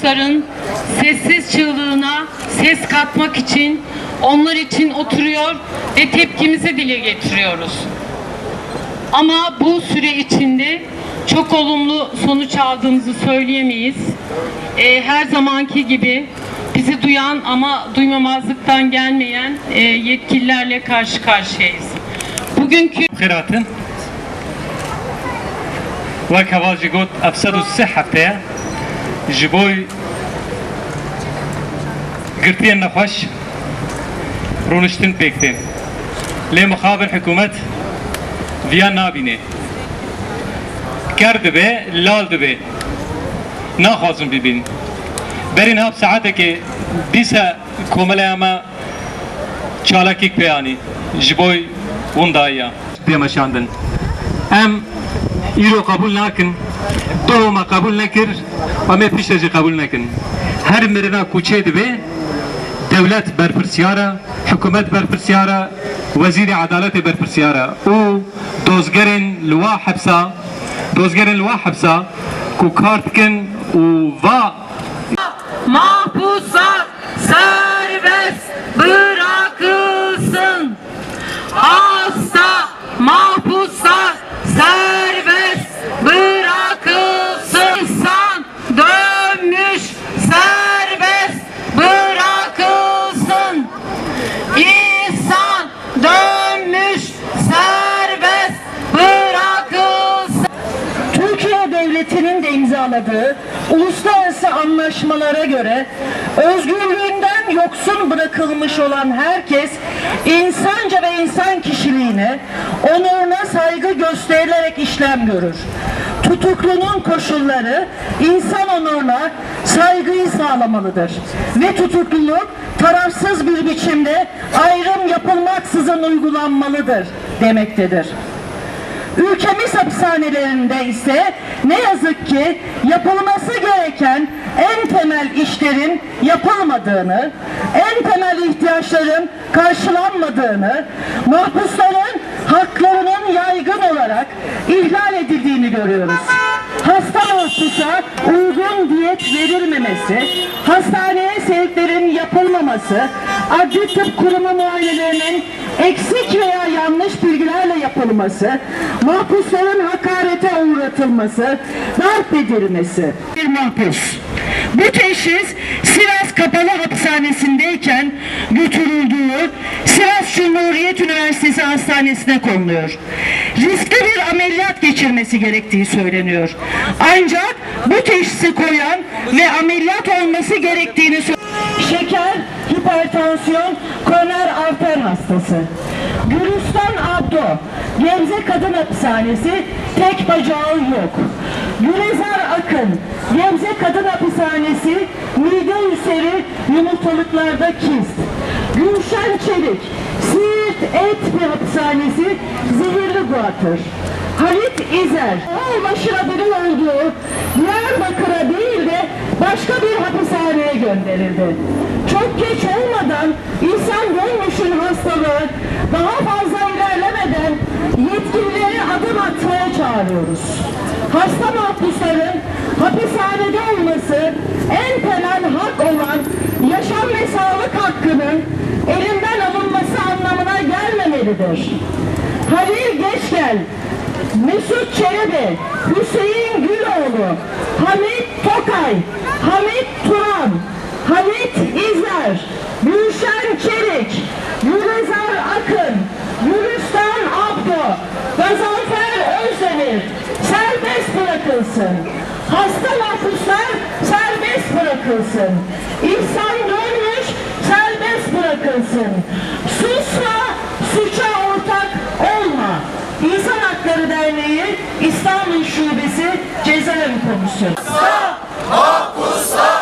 mahpusların sessiz çığlığına ses katmak için onlar için oturuyor ve tepkimizi dile getiriyoruz. Ama bu süre içinde çok olumlu sonuç aldığımızı söyleyemeyiz. Her zamanki gibi bizi duyan ama duymamazlıktan gelmeyen yetkililerle karşı karşıyayız. Bugünkü خيراتن وكواجي قلت أفسد الصحة تاع جبوي قرتين نخش رونشتن بيكتين لي مخابر حكومة فيان نابيني كرد به لال دبي ناخذن ببين برين هاب ساعتك بيسا كوملا ما چالاكيك بياني جبوي وندايا بيمشاندن ام ايرو قبول ناكن دوما قبول نكر وما پیشجی قبول نکن هر مرنا کوچه دبه دولت برپرسیاره حکومت برپرسیاره وزیر عدالت برپرسیاره او دوزگرن لوا حبسا کو کارت کن و mahpuslar serbest bırakılsın. Hasta mahpuslar serbest bırakılsın. İnsan dönmüş serbest bırakılsın. İnsan dönmüş serbest bırakılsın. Türkiye Devleti'nin de imzaladığı uluslararası anlaşmalara göre özgürlüğünden yoksun bırakılmış olan herkes insanca ve insan kişiliğine, onuruna saygı gösterilerek işlem görür. Tutuklunun koşulları insan onuruna saygıyı sağlamalıdır ve tutukluluk tarafsız bir biçimde ayrım yapılmaksızın uygulanmalıdır demektedir. Ülkemiz hapishanelerinde ise ne yazık ki yapılması gereken en temel işlerin yapılmadığını, en temel ihtiyaçların karşılanmadığını, mahpusların haklarının yaygın olarak ihlal edildiğini görüyoruz. Hasta mahpusa uygun diyet verilmemesi, hastaneye sevklerin yapılmaması, adli tıp kurumu muayenelerinin eksik veya yanlış bilgilerle yapılması, mahpusların hakarete uğratılması, darp edilmesi. Bir mahpus. Bu teşhis Sivas Kapalı Hapishanesi'ndeyken götürüldüğü Sivas Cumhuriyet Üniversitesi Hastanesi'ne konuluyor. Riskli bir ameliyat geçirmesi gerektiği söyleniyor. Ancak bu teşhisi koyan ve ameliyat olması gerektiğini söylüyor. Şeker, hipertansiyon, koroner arter hastası. Gülistan Abdo, Gebze Kadın Hapishanesi, tek bacağı yok. Gülizar Akın, Gebze Kadın Hapishanesi, mide ülseri, yumurtalıklarda kist. Gülşen Çelik, Siirt Et Hapishanesi, zehirli guatr. Halit İzer, ulaşılabilir olduğu Diyarbakır'a değil de başka bir hapishaneye gönderildi. Çok geç olmadan İhsan Gönmüş'ün hastalığı daha fazla ilerlemeden yetkilileri adım atmaya çağırıyoruz. Hasta mahpusların hapishanede olması en temel hak olan yaşam ve sağlık hakkının elinden alınması anlamına gelmemelidir. Halil Geçgel, Mesut Çelebi, Hüseyin Güloğlu, Hamit Tokay, Hamit Turan, Halit İzer, Gülşen Çelik, Gülizar Akın, Gülistan Abdo, Gazanfer Özdemir serbest bırakılsın. Hasta mahpuslar serbest bırakılsın. İhsan Dönmüş serbest bırakılsın. Susma, suça ortak olma. İnsan Hakları Derneği İstanbul Şubesi Cezaevi Komisyonu. Mahpuslar!